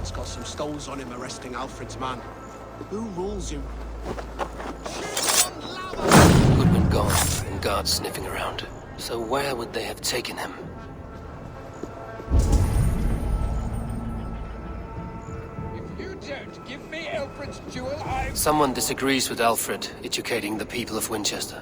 Alfred's got some stoles on him arresting Alfred's man. Who rules you? Goodwin gone, and guards sniffing around. So where would they have taken him? If you don't give me Alfred's jewel, Someone disagrees with Alfred educating the people of Winchester.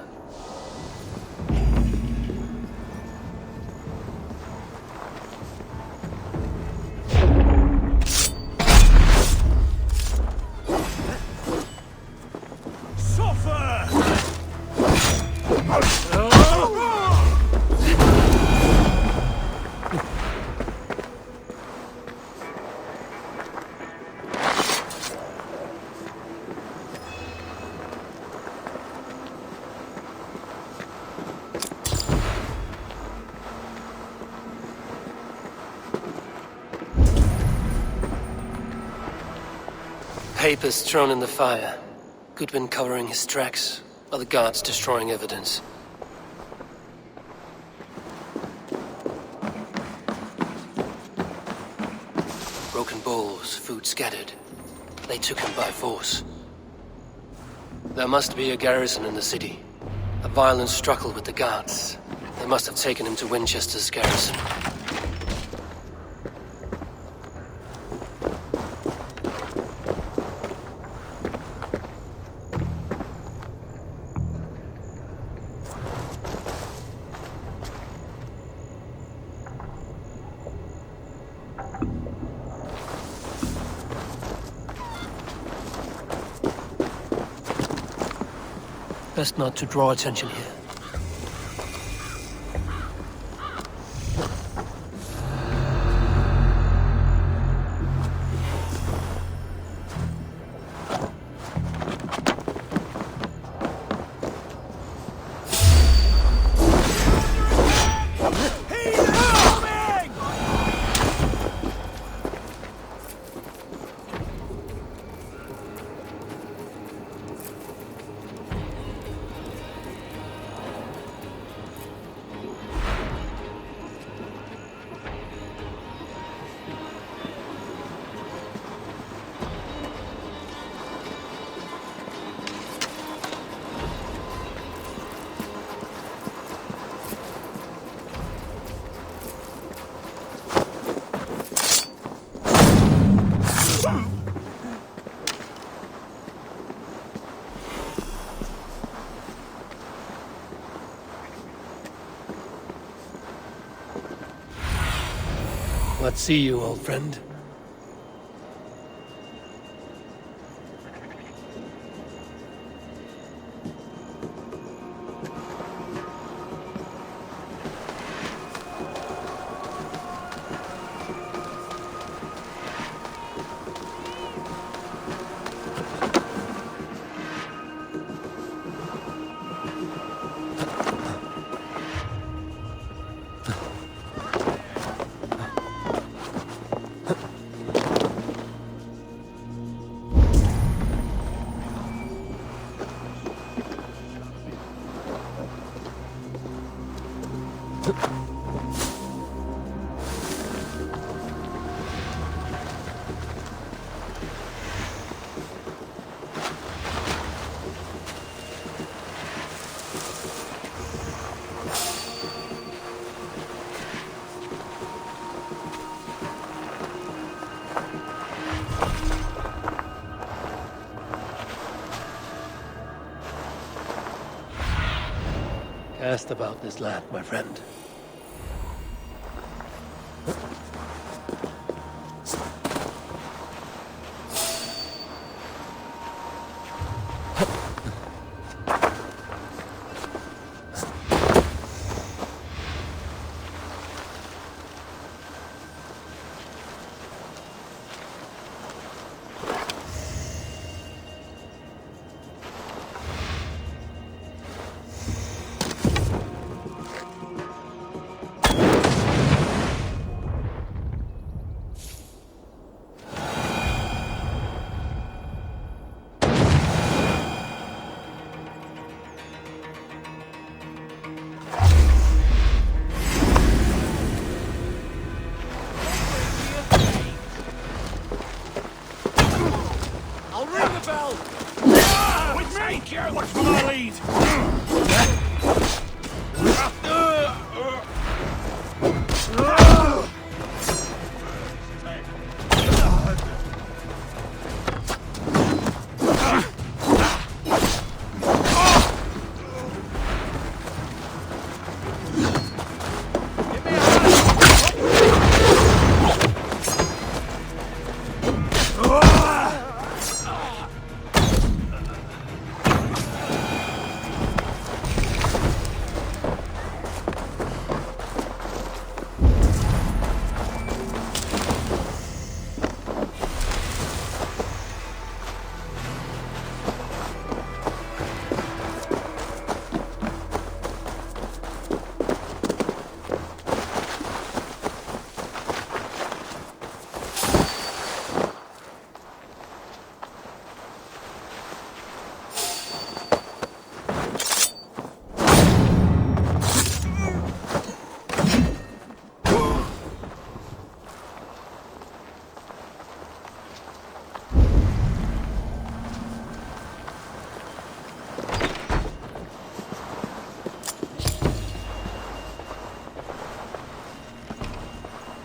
Papers thrown in the fire. Goodwin covering his tracks. Other guards destroying evidence. Broken bowls, food scattered. They took him by force. There must be a garrison in the city. A violent struggle with the guards. They must have taken him to Winchester's garrison. Best not to draw attention here. Let's see you, old friend. Cast about this land, my friend.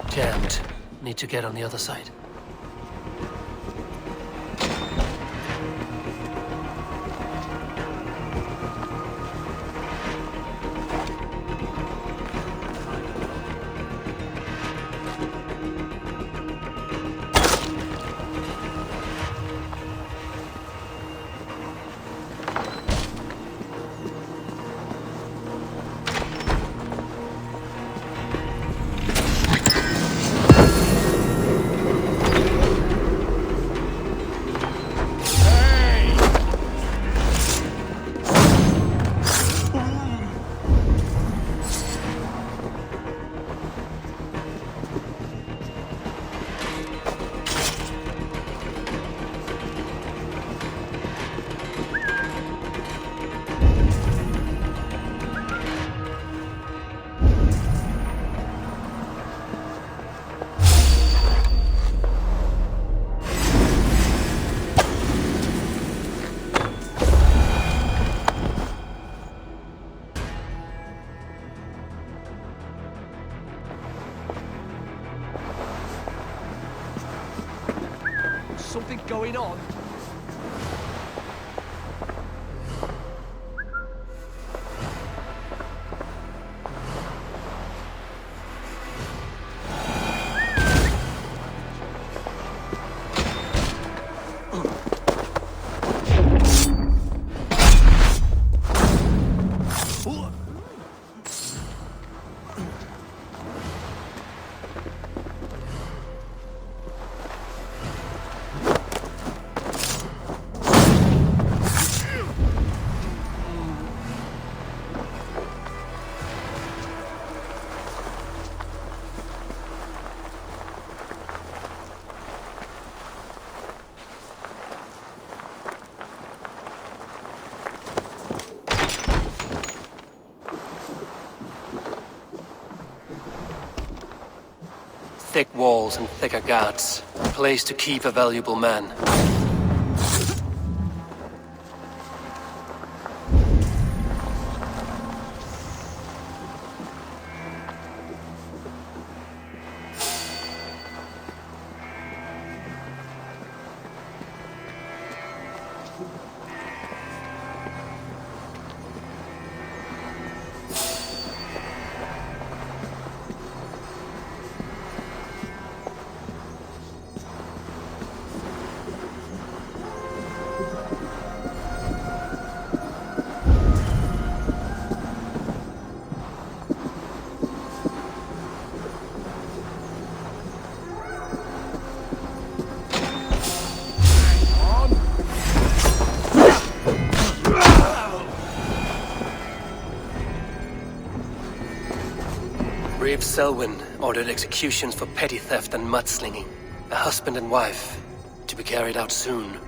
Jammed. Need to get on the other side. Something going on? Thick walls and thicker guards. A place to keep a valuable man. Brave Selwyn ordered executions for petty theft and mudslinging. A husband and wife, to be carried out soon.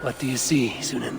What do you see, Sunan?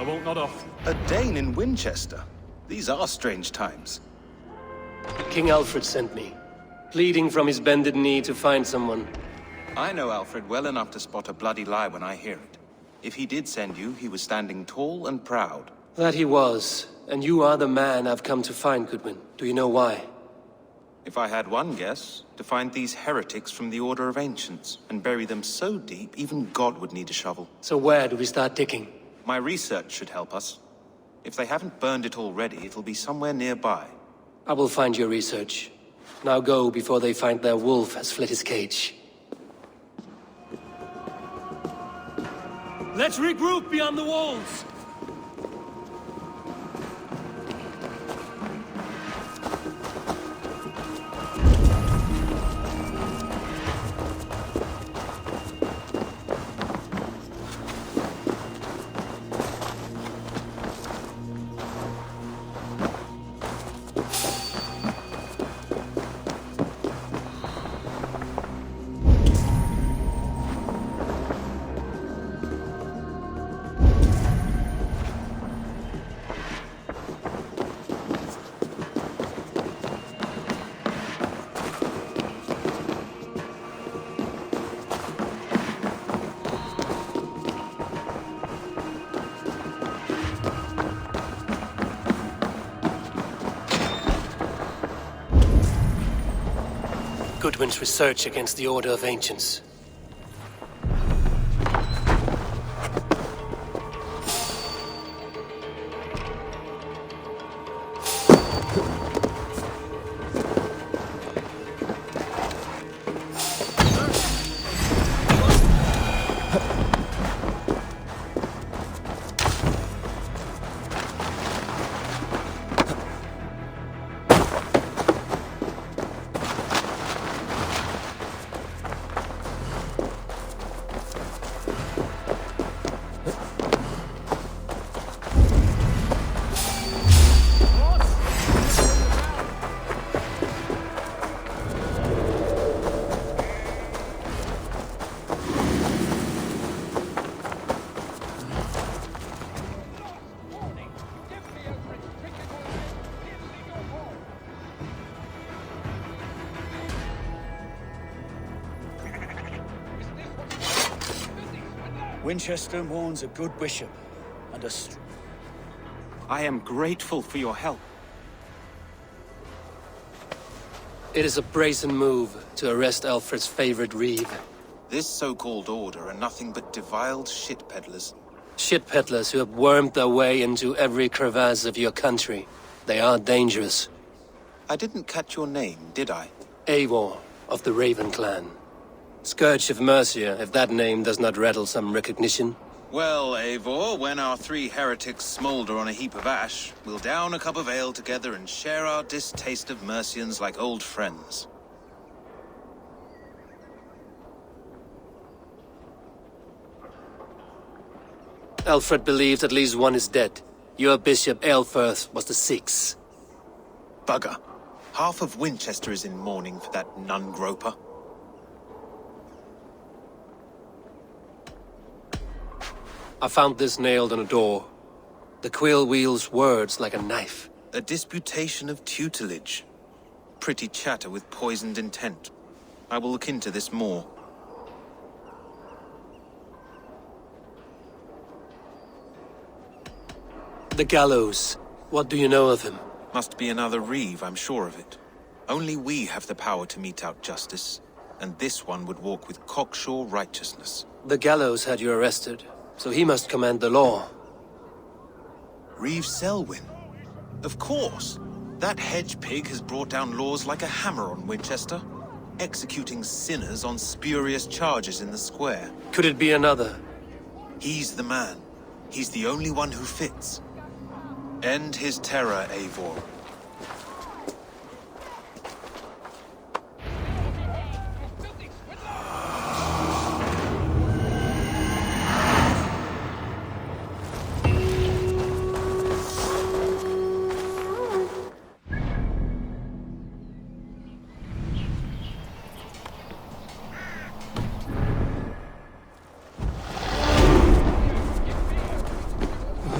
I won't nod off. A Dane in Winchester? These are strange times. King Alfred sent me, pleading from his bended knee to find someone. I know Alfred well enough to spot a bloody lie when I hear it. If he did send you, he was standing tall and proud. That he was, and you are the man I've come to find, Goodwin. Do you know why? If I had one guess, to find these heretics from the Order of Ancients, and bury them so deep, even God would need a shovel. So where do we start digging? My research should help us. If they haven't burned it already, it'll be somewhere nearby. I will find your research. Now go before they find their wolf has fled his cage. Let's regroup beyond the walls! Goodwin's research against the Order of Ancients. Winchester mourns a good bishop and a I am grateful for your help. It is a brazen move to arrest Alfred's favorite reeve. This so-called order are nothing but deviled shit peddlers. Shit peddlers who have wormed their way into every crevasse of your country. They are dangerous. I didn't catch your name, did I? Eivor of the Raven clan. Scourge of Mercia, if that name does not rattle some recognition. Well, Eivor, when our three heretics smolder on a heap of ash, we'll down a cup of ale together and share our distaste of Mercians like old friends. Alfred believes at least one is dead. Your Bishop Aelfirth was the sixth. Bugger. Half of Winchester is in mourning for that nun-groper. I found this nailed on a door. The quill wields words like a knife. A disputation of tutelage. Pretty chatter with poisoned intent. I will look into this more. The gallows. What do you know of him? Must be another reeve, I'm sure of it. Only we have the power to mete out justice, and this one would walk with cocksure righteousness. The gallows had you arrested, so he must command the law. Reeve Selwyn? Of course! That hedge pig has brought down laws like a hammer on Winchester, executing sinners on spurious charges in the square. Could it be another? He's the man. He's the only one who fits. End his terror, Eivor.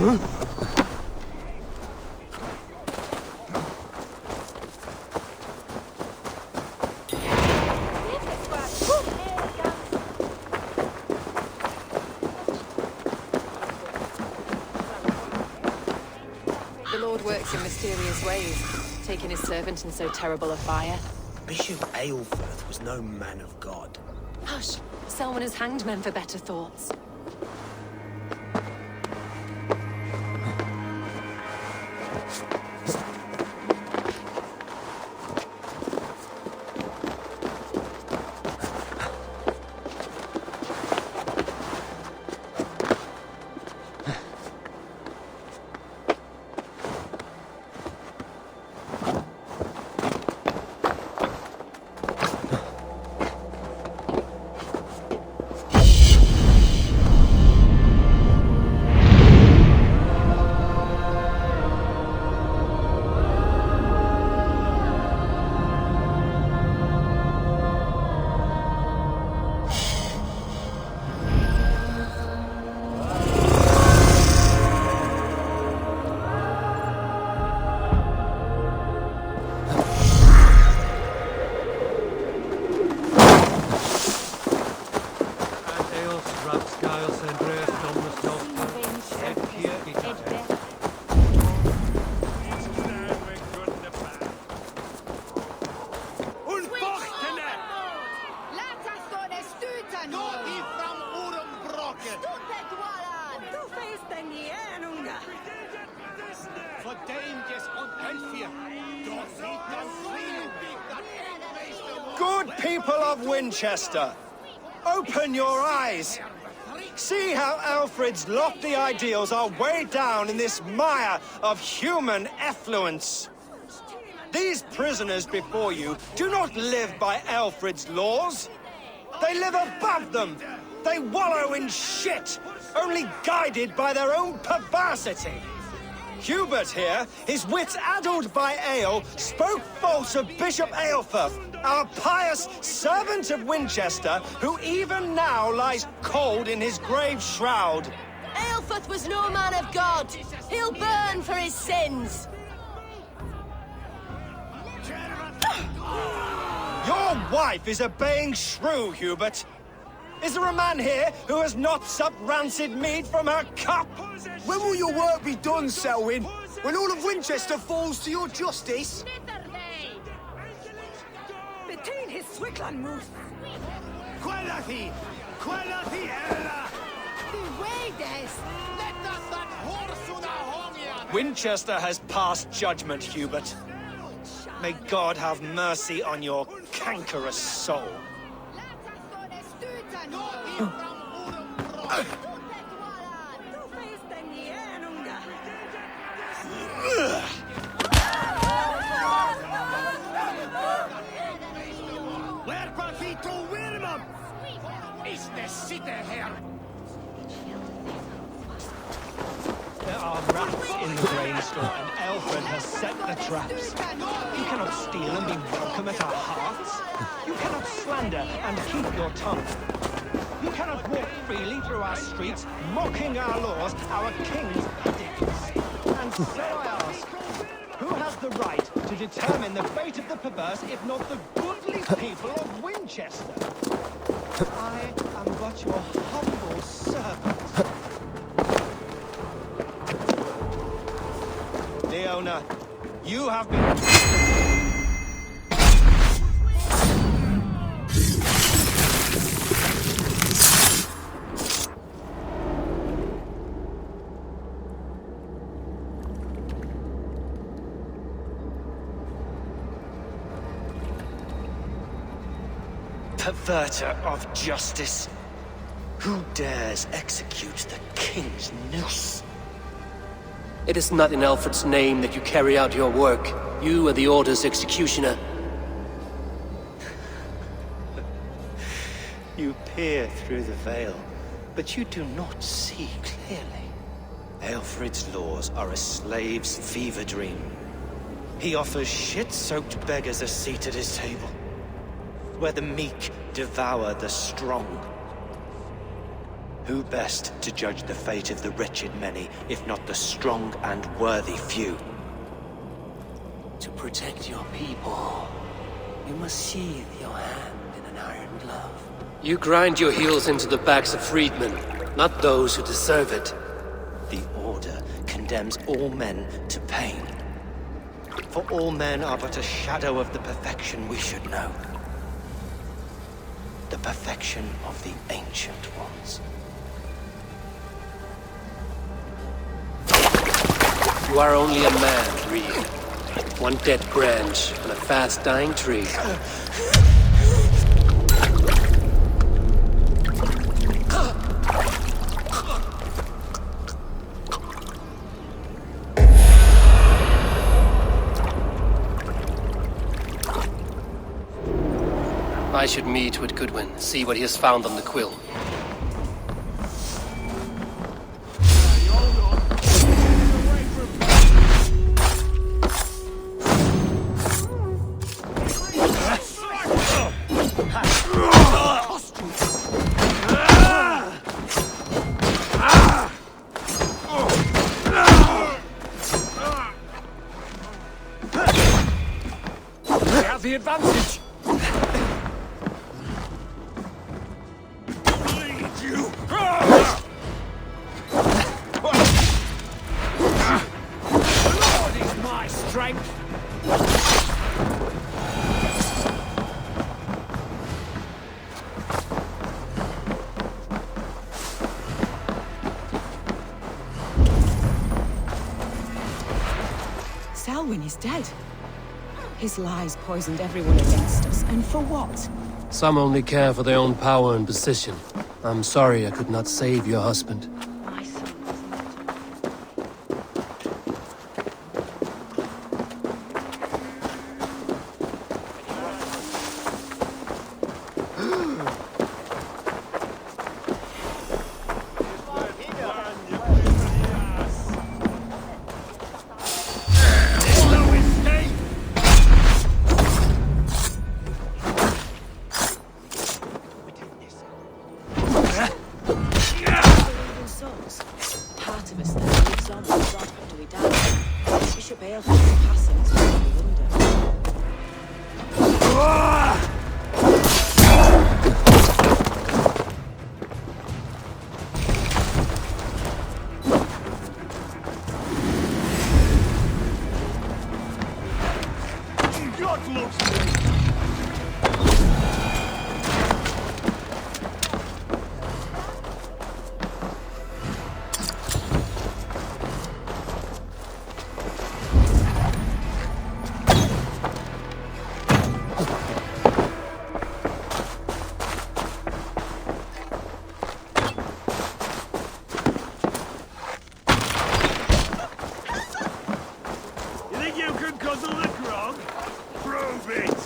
The Lord works in mysterious ways, taking his servant in so terrible a fire. Bishop Aelfirth was no man of God. Hush! Selwyn has hanged men for better thoughts. Good people of Winchester, open your eyes. See how Alfred's lofty ideals are weighed down in this mire of human effluence. These prisoners before you do not live by Alfred's laws. They live above them. They wallow in shit, only guided by their own perversity. Hubert here, his wits addled by ale, spoke false of Bishop Aelfirth, our pious servant of Winchester, who even now lies cold in his grave shroud. Aelfirth was no man of God. He'll burn for his sins. Your wife is obeying shrew, Hubert. Is there a man here who has not supped rancid mead from her cup? When will your work be done, Selwyn? When all of Winchester falls to your justice? Between his Swickland moose. Quality! Quality ella! Winchester has passed judgment, Hubert. May God have mercy on your cankerous soul. There are rats in the grain store, and Alfred has set the traps. You cannot steal and be welcome at our hearts. You cannot slander and keep your tongue. You cannot walk freely through our streets, mocking our laws, our king's edicts. And so I ask, who has the right to determine the fate of the perverse, if not the goodly people of Winchester? I am but your humble servant. Leona, you have been... Perverter of justice. Who dares execute the king's noose? It is not in Alfred's name that you carry out your work. You are the Order's executioner. You peer through the veil, but you do not see clearly. Alfred's laws are a slave's fever dream. He offers shit-soaked beggars a seat at his table, where the meek devour the strong. Who best to judge the fate of the wretched many, if not the strong and worthy few? To protect your people, you must sheathe your hand in an iron glove. You grind your heels into the backs of freedmen, not those who deserve it. The Order condemns all men to pain. For all men are but a shadow of the perfection we should know. The perfection of the Ancient Ones. You are only a man, Reed. One dead branch on a fast-dying tree. I should meet with Goodwin, see what he has found on the quill. They have the advantage. Lord is my strength. Selwyn is dead. His lies poisoned everyone against us, and for what? Some only care for their own power and position. I'm sorry I could not save your husband. My son was not. Part of us that lives on and drop after we die. Bishop Eilfrith's passing is what we wonder. God loves me. You think you can guzzle the grog? Prove it!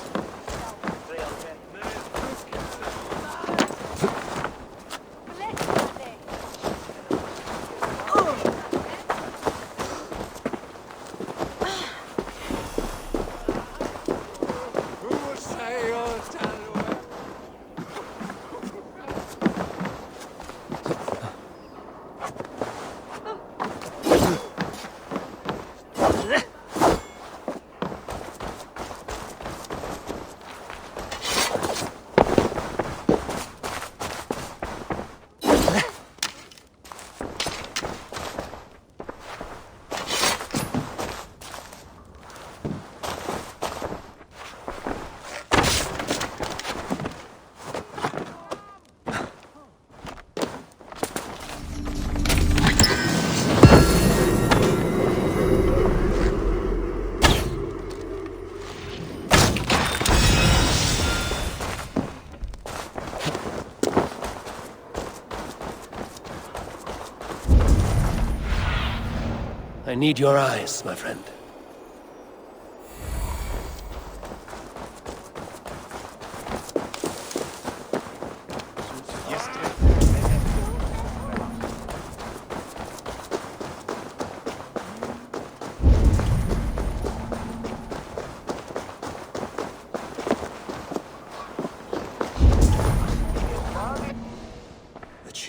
Who will say your time? I need your eyes, my friend.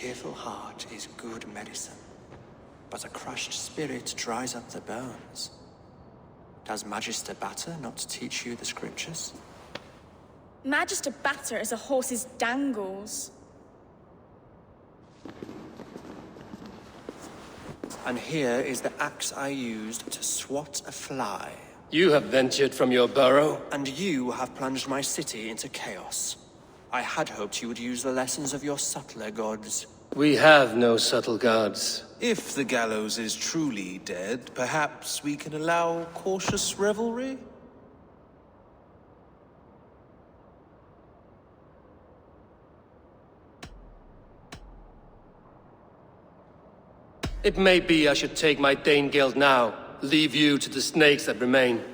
cheerful heart is good medicine, but a crushed spirit dries up the bones. Does Magister Batter not teach you the scriptures? Magister Batter is a horse's dangles. And here is the axe I used to swat a fly. You have ventured from your burrow? And you have plunged my city into chaos. I had hoped you would use the lessons of your subtler gods. We have no subtle gods. If the gallows is truly dead, perhaps we can allow cautious revelry? It may be I should take my Dane guild now, leave you to the snakes that remain.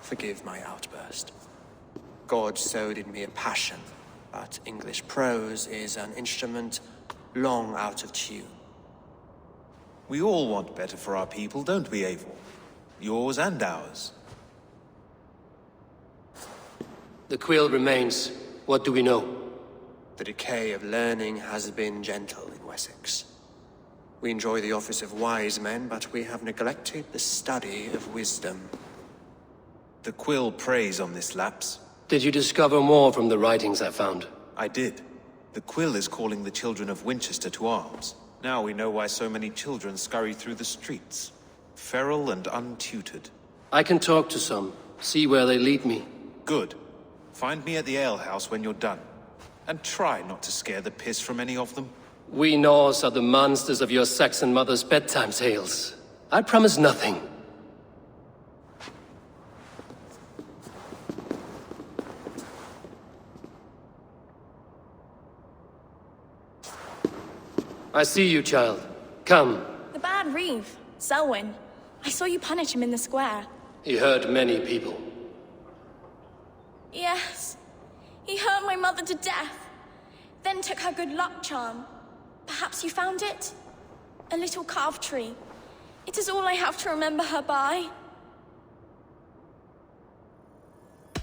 Forgive my outburst. God sowed in me a passion, but English prose is an instrument long out of tune. We all want better for our people, don't we, Eivor? Yours and ours. The quill remains. What do we know? The decay of learning has been gentle in Wessex. We enjoy the office of wise men, but we have neglected the study of wisdom. The quill preys on this lapse. Did you discover more from the writings I found? I did. The quill is calling the children of Winchester to arms. Now we know why so many children scurry through the streets, feral and untutored. I can talk to some, see where they lead me. Good. Find me at the alehouse when you're done. And try not to scare the piss from any of them. We Norse are the monsters of your Saxon mother's bedtime tales. I promise nothing. I see you, child. Come. The bad Reeve, Selwyn. I saw you punish him in the square. He hurt many people. Yes. He hurt my mother to death. Then took her good luck charm. Perhaps you found it? A little carved tree. It is all I have to remember her by.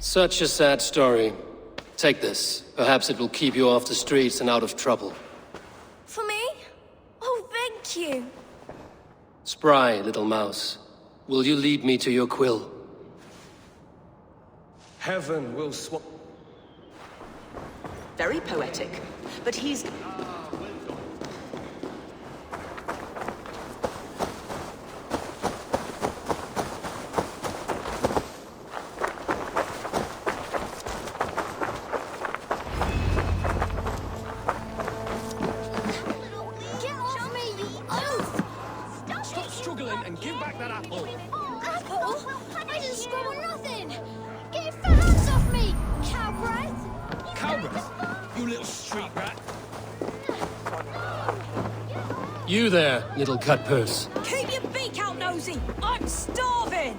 Such a sad story. Take this. Perhaps it will keep you off the streets and out of trouble. For me? Oh, thank you. Spry, little mouse. Will you lead me to your quill? Heaven will Very poetic, but he's... And give back that apple! Apple? I didn't score nothing! Get your hands off me, cowbreath! Cowbreath? You little street rat! You there, little cut purse. Keep your beak out, nosy! I'm starving!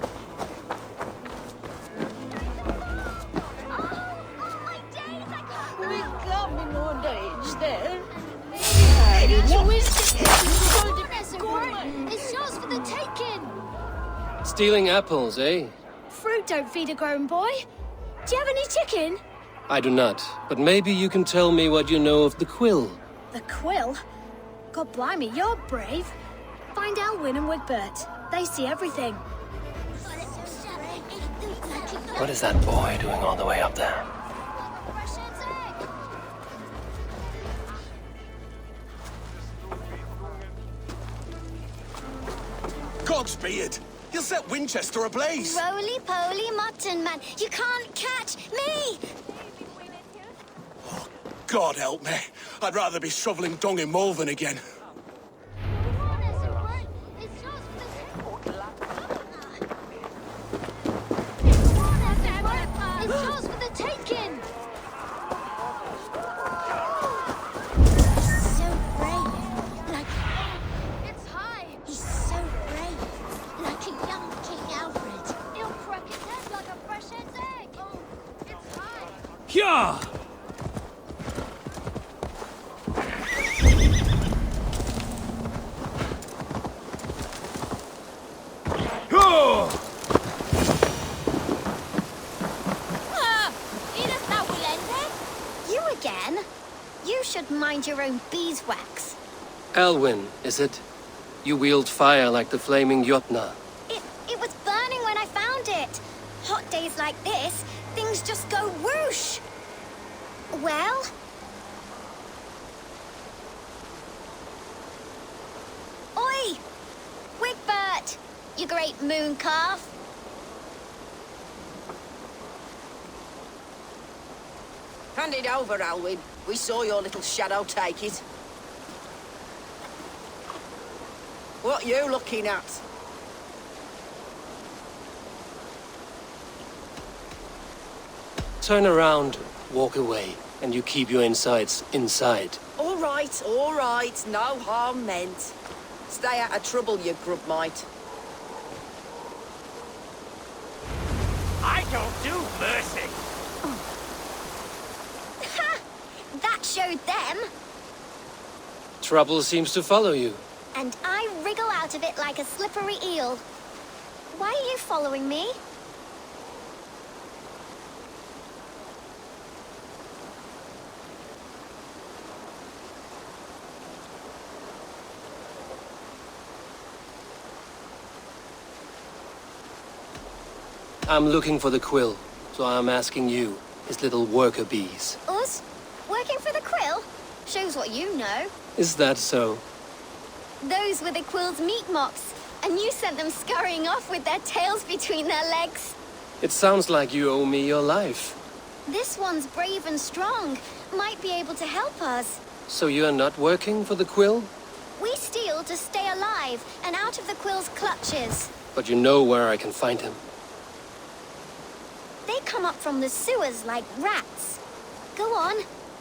We're coming on age there. It's yours for the taking! Stealing apples, eh? Fruit don't feed a grown boy. Do you have any chicken? I do not, but maybe you can tell me what you know of the quill. The quill? God blimey, you're brave. Find Elwyn and Wigbert. They see everything. What is that boy doing all the way up there? God's beard! You'll set Winchester ablaze! Roly-poly mutton man, you can't catch me! Oh, God help me. I'd rather be shoveling dung in Malvern again. It's yours for the taking! He's so brave, like... It's high! He's so brave, like a young King Alfred. He'll crack his head like a fresh hen's egg! Oh, it's high! Yeah! again? You should mind your own beeswax. Elwyn, is it? You wield fire like the flaming Jotna. It was burning when I found it. Hot days like this, things just go whoosh. Well? Oi! Wigbert! You great moon calf! Hand it over, Alwyn. We saw your little shadow take it. What you looking at? Turn around, walk away, and you keep your insides inside. All right. No harm meant. Stay out of trouble, you grub mite. I don't do mercy. Ha! That showed them. Trouble seems to follow you. And I wriggle out of it like a slippery eel. Why are you following me? I'm looking for the quill, so I'm asking you, his little worker bees. Us? Working for the quill? Shows what you know. Is that so? Those were the quill's meat mops, and you sent them scurrying off with their tails between their legs. It sounds like you owe me your life. This one's brave and strong. Might be able to help us. So you're not working for the quill? We steal to stay alive and out of the quill's clutches. But you know where I can find him. They come up from the sewers like rats. Go on,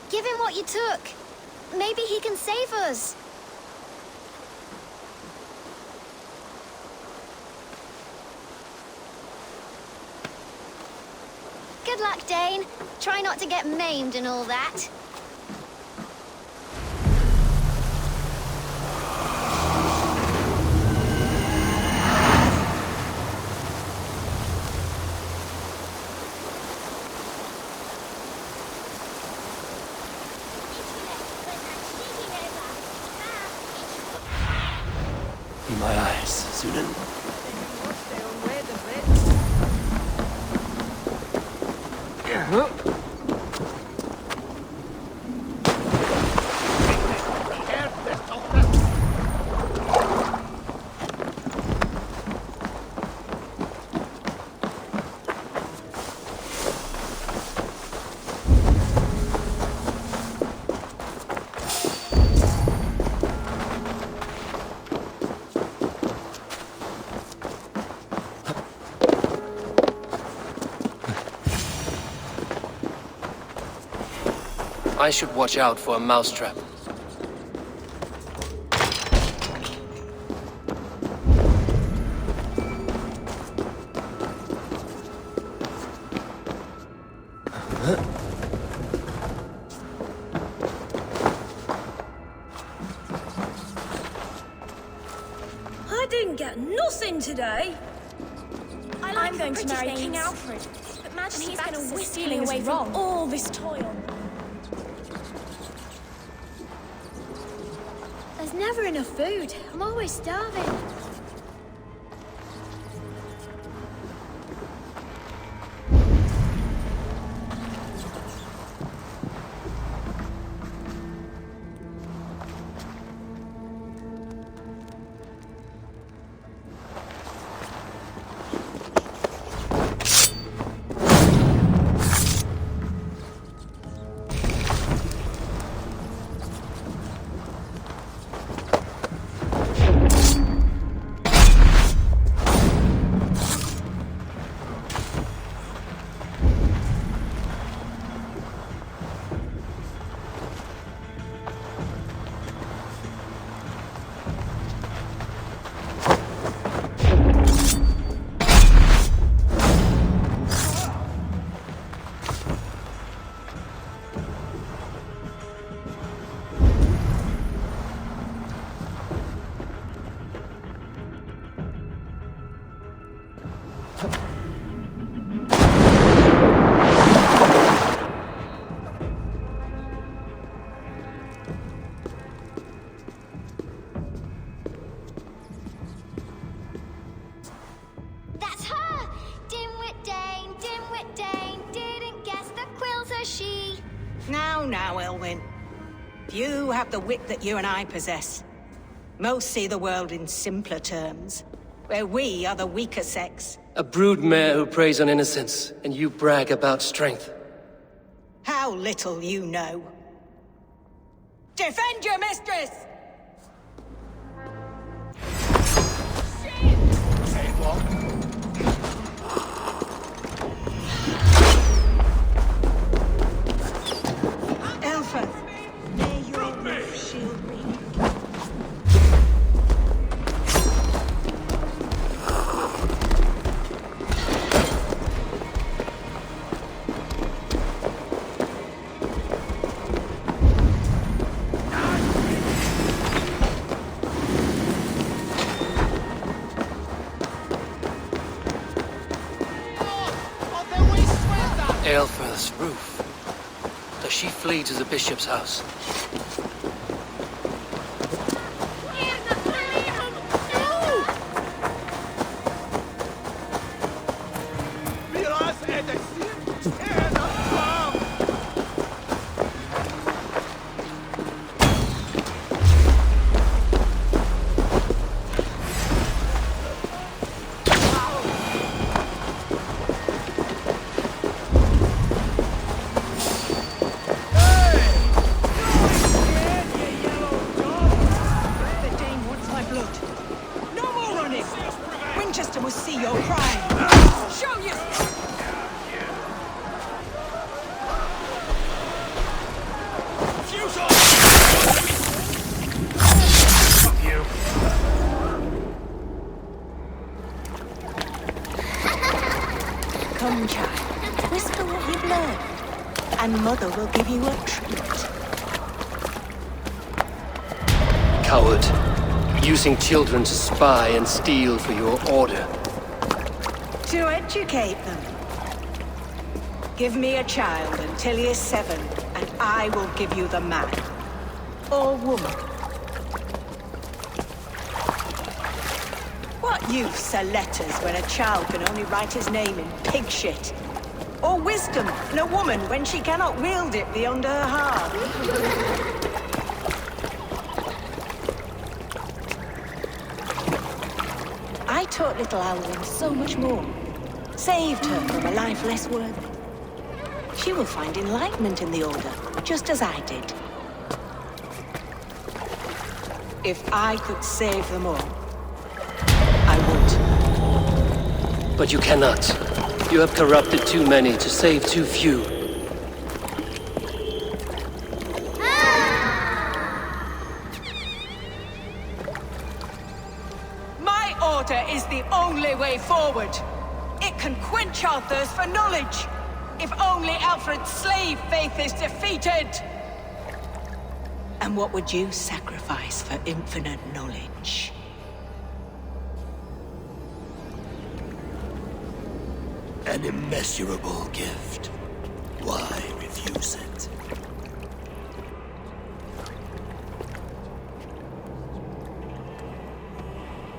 give him what you took. Maybe he can save us. Good luck, Dane. Try not to get maimed and all that. In my eyes, Sunan. I should watch out for a mousetrap. I didn't get nothing today. I'm going to marry King Alfred, but Majesty's going to whisk me away from all this toil. There's never enough food. I'm always starving. Now, Elwyn. Few have the wit that you and I possess. Most see the world in simpler terms, where we are the weaker sex. A broodmare who preys on innocence, and you brag about strength. How little you know. Defend your mistress! May your rough shield ring. Aelfreth's roof. Does she flee to the bishop's house? Come, child. Whisper what you've learned, and Mother will give you a treat. Coward. Using children to spy and steal for your order. To educate them. Give me a child until he is 7, and I will give you the man. Or woman. What use are letters when a child can only write his name in pig shit? Or wisdom in a woman when she cannot wield it beyond her heart? I taught little Alwyn so much more. Saved her from a life less worthy. She will find enlightenment in the Order, just as I did. If I could save them all, I would. But you cannot. You have corrupted too many to save too few. My order is the only way forward. It can quench our thirst for knowledge. If only Alfred's slave faith is defeated. And what would you sacrifice for infinite knowledge? An immeasurable gift. Why refuse it?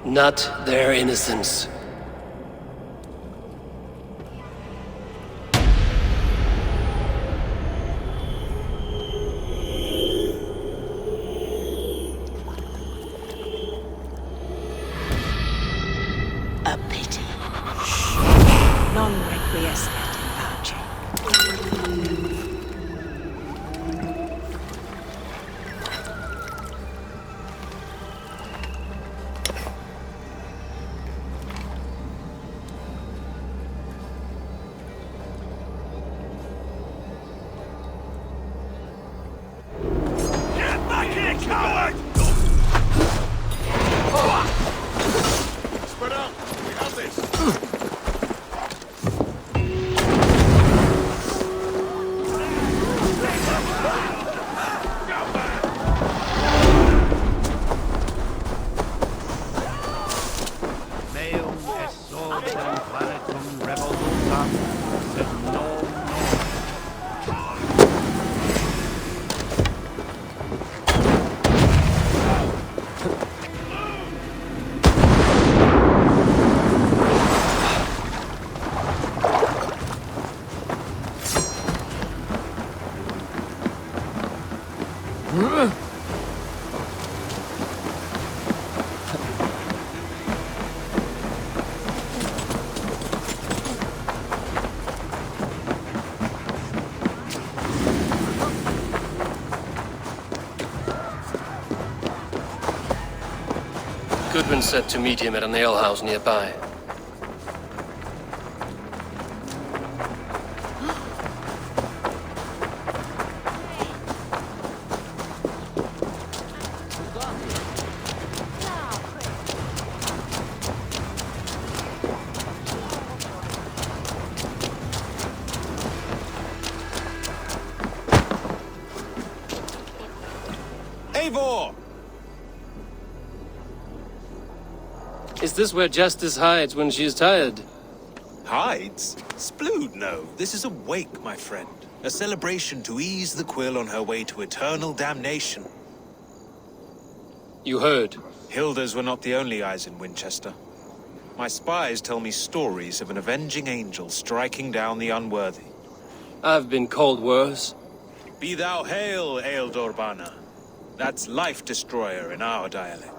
Not their innocence. A pity. Non requiescat in pace. Get back here, coward! Spread out. We have this. Goodwin said to meet him at an alehouse nearby. Eivor! Is this where Justice hides when she is tired? Hides? Splood, no. This is a wake, my friend. A celebration to ease the quill on her way to eternal damnation. You heard. Hilda's were not the only eyes in Winchester. My spies tell me stories of an avenging angel striking down the unworthy. I've been called worse. Be thou hail, Eildorbana. That's Life Destroyer in our dialect.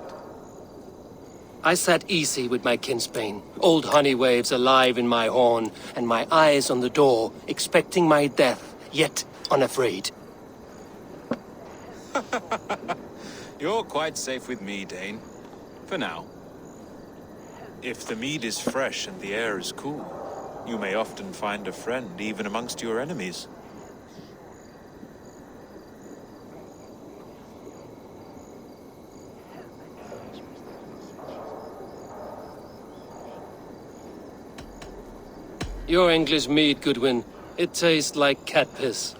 I sat easy with my kinsbane, old honey waves alive in my horn, and my eyes on the door, expecting my death, yet unafraid. You're quite safe with me, Dane. For now. If the mead is fresh and the air is cool, you may often find a friend even amongst your enemies. Your English mead, Goodwin. It tastes like cat piss.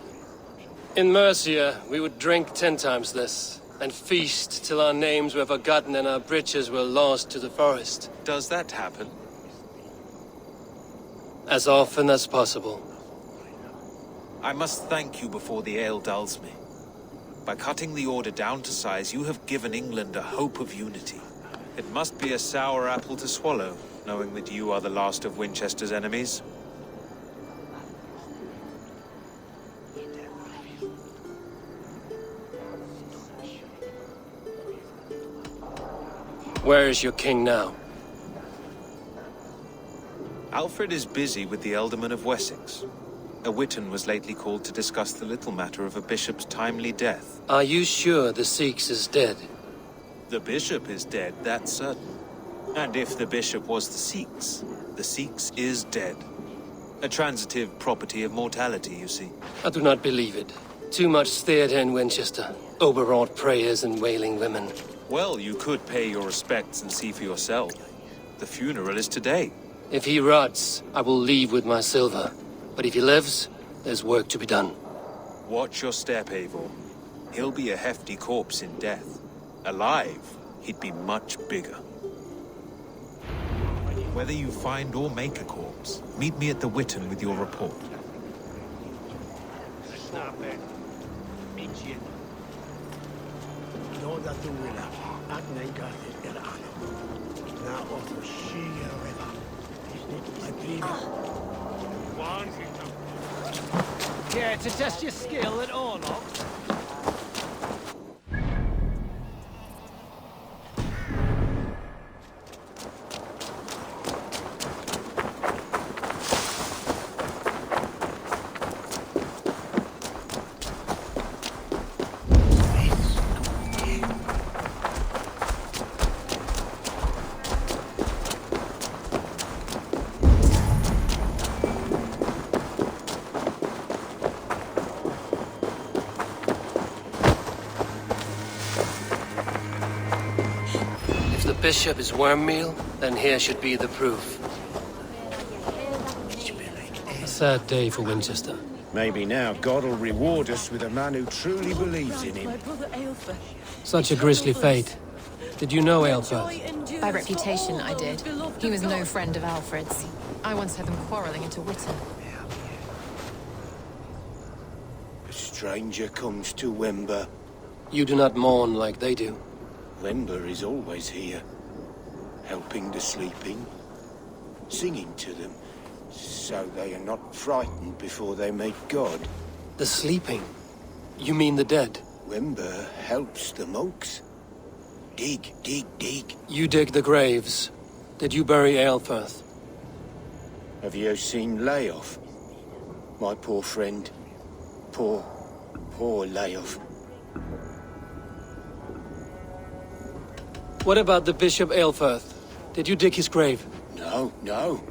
In Mercia, we would drink 10 times this, and feast till our names were forgotten and our britches were lost to the forest. Does that happen? As often as possible. I must thank you before the ale dulls me. By cutting the order down to size, you have given England a hope of unity. It must be a sour apple to swallow, knowing that you are the last of Winchester's enemies. Where is your king now? Alfred is busy with the Ealdorman of Wessex. A witan was lately called to discuss the little matter of a bishop's timely death. Are you sure the Sikhs is dead? The bishop is dead, that's certain. And if the bishop was the Sikhs is dead. A transitive property of mortality, you see. I do not believe it. Too much theatre in Winchester. Overwrought prayers and wailing women. Well, you could pay your respects and see for yourself. The funeral is today. If he rots, I will leave with my silver. But if he lives, there's work to be done. Watch your step, Eivor. He'll be a hefty corpse in death. Alive, he'd be much bigger. Whether you find or make a corpse, meet me at the Witan with your report. Yeah, to test your skill at Ornox. Bishop is worm meal, then here should be the proof. A sad day for Winchester. Maybe now God will reward us with a man who truly believes in him. Such a grisly fate. Did you know Aelfred? By reputation, I did. He was no friend of Alfred's. I once heard them quarreling into Witan. A stranger comes to Wember. You do not mourn like they do. Wember is always here, helping the sleeping, singing to them, so they are not frightened before they meet God. The sleeping? You mean the dead? Wember helps the monks. Dig, dig, dig. You dig the graves. Did you bury Aelfirth? Have you seen Layoff? My poor friend. Poor Layoff. What about the Bishop Aelfirth? Did you dig his grave? No, no.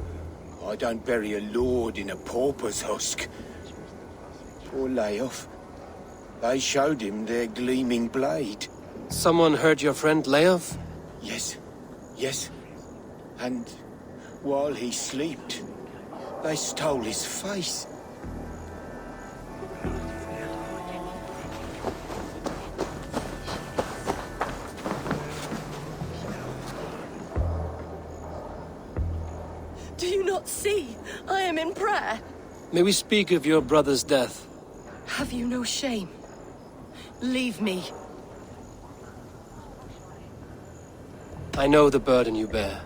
I don't bury a lord in a pauper's husk. Poor Layoff. They showed him their gleaming blade. Someone hurt your friend Leof? Yes, yes. And while he slept, they stole his face. Do you not see? I am in prayer. May we speak of your brother's death? Have you no shame? Leave me. I know the burden you bear.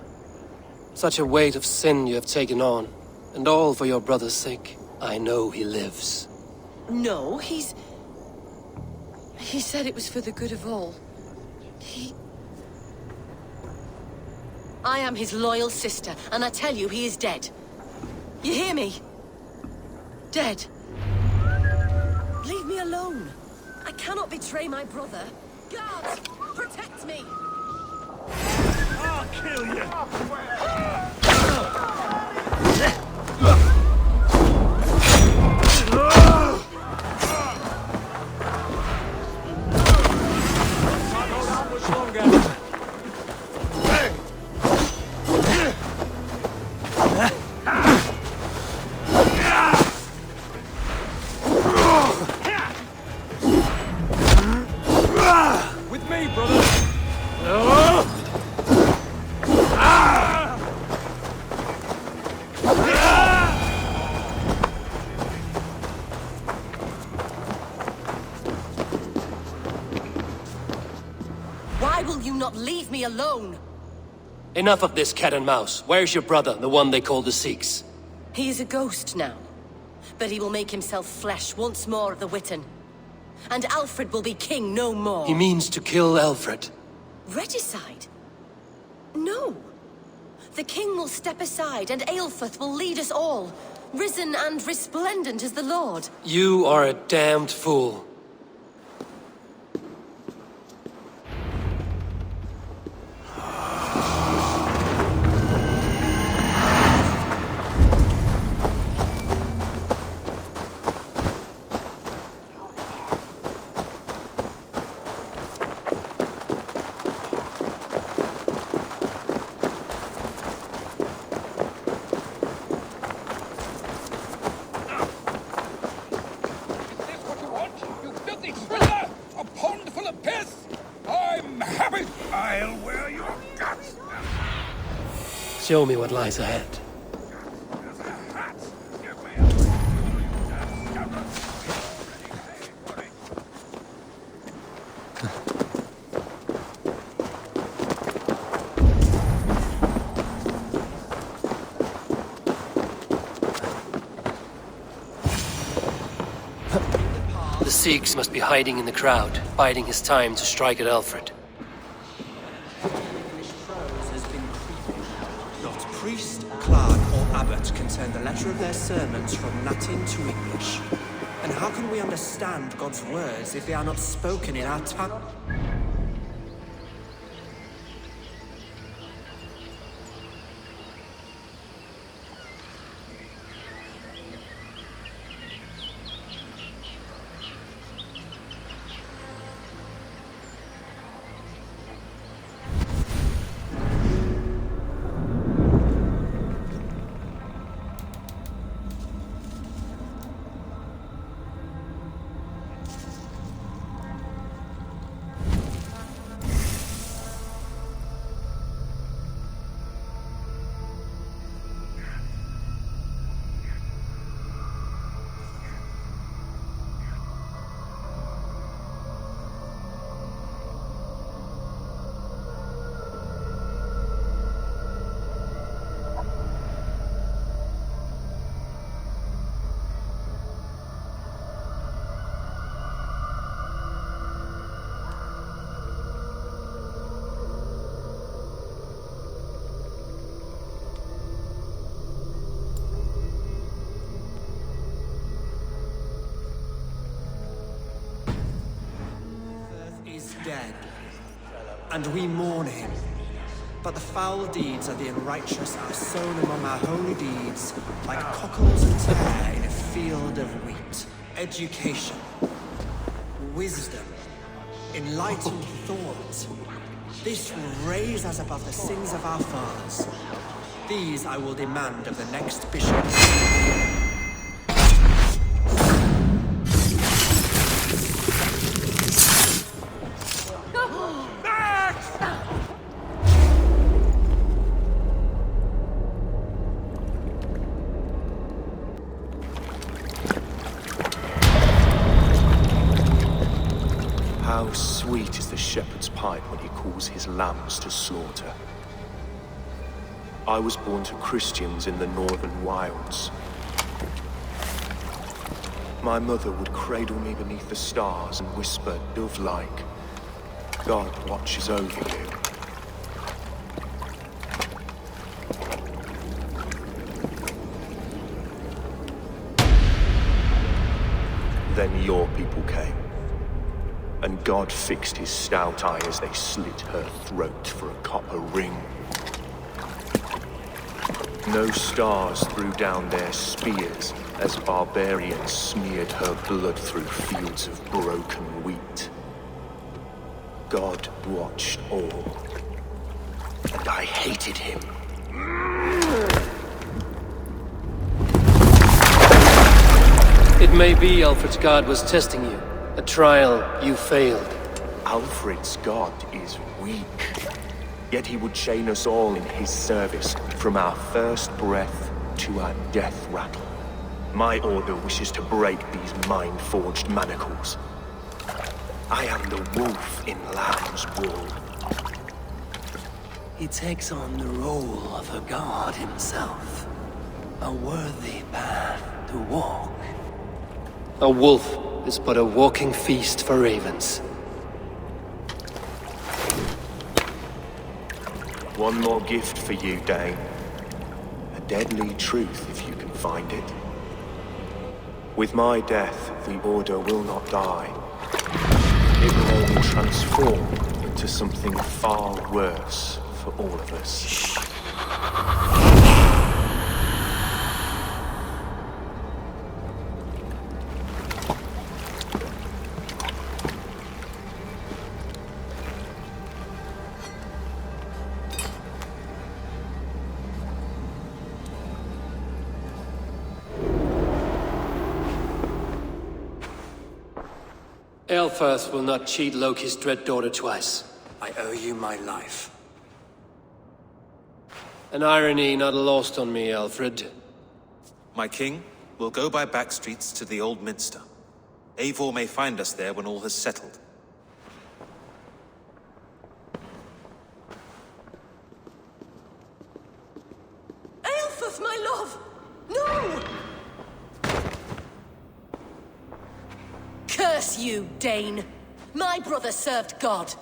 Such a weight of sin you have taken on, and all for your brother's sake. I know he lives. No, He said it was for the good of all. I am his loyal sister, and I tell you he is dead. You hear me? Dead. Leave me alone. I cannot betray my brother. Guards, protect me! I'll kill you! With me, brother! Why will you not leave me alone? Enough of this cat and mouse. Where's your brother, the one they call the Sikhs? He is a ghost now, but he will make himself flesh once more of the Witten. And Alfred will be king no more. He means to kill Alfred. Regicide? No. The king will step aside and Aelfirth will lead us all, risen and resplendent as the Lord. You are a damned fool. Show me what lies ahead. The Sikhs must be hiding in the crowd, biding his time to strike at Alfred. Priest, clerk, or abbot can turn the letter of their sermons from Latin to English. And how can we understand God's words if they are not spoken in our tongue? dead, and we mourn him. But the foul deeds of the unrighteous are sown among our holy deeds, like cockles and tare in a field of wheat. Education, wisdom, enlightened thought. This will raise us above the sins of our fathers. These I will demand of the next bishop. How sweet is the shepherd's pipe when he calls his lambs to slaughter. I was born to Christians in the northern wilds. My mother would cradle me beneath the stars and whisper, dove-like, God watches over you. Then your people came. And God fixed his stout eye as they slit her throat for a copper ring. No stars threw down their spears as barbarians smeared her blood through fields of broken wheat. God watched all, and I hated him. It may be Alfred's God was testing you. A trial you failed. Alfred's God is weak. Yet he would chain us all in his service, from our first breath to our death rattle. My order wishes to break these mind-forged manacles. I am the wolf in lamb's wool. He takes on the role of a god himself. A worthy path to walk. A wolf is but a walking feast for ravens. One more gift for you, Dane. A deadly truth, if you can find it. With my death, the Order will not die. It will only transform into something far worse for all of us. Elfirth will not cheat Loki's dread daughter twice. I owe you my life. An irony not lost on me, Alfred. My king, we'll go by back streets to the Old Minster. Eivor may find us there when all has settled. Aelfirth, my love! No! Curse you, Dane! My brother served God.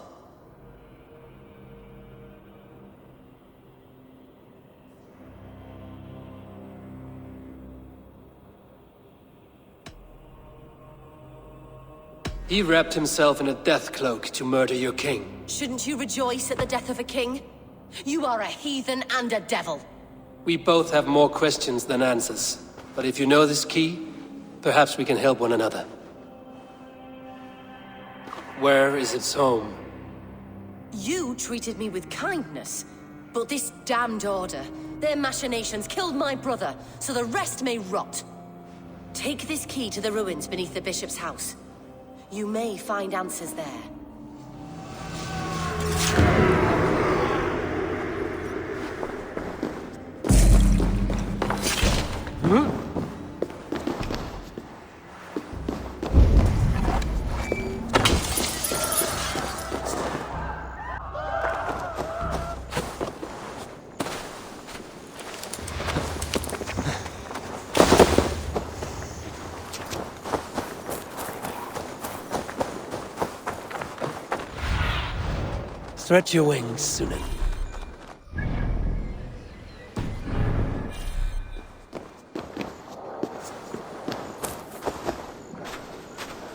He wrapped himself in a death cloak to murder your king. Shouldn't you rejoice at the death of a king? You are a heathen and a devil. We both have more questions than answers. But if you know this key, perhaps we can help one another. Where is its home? You treated me with kindness, but this damned order, their machinations killed my brother, so the rest may rot. Take this key to the ruins beneath the bishop's house. You may find answers there. Stretch your wings, Sunan.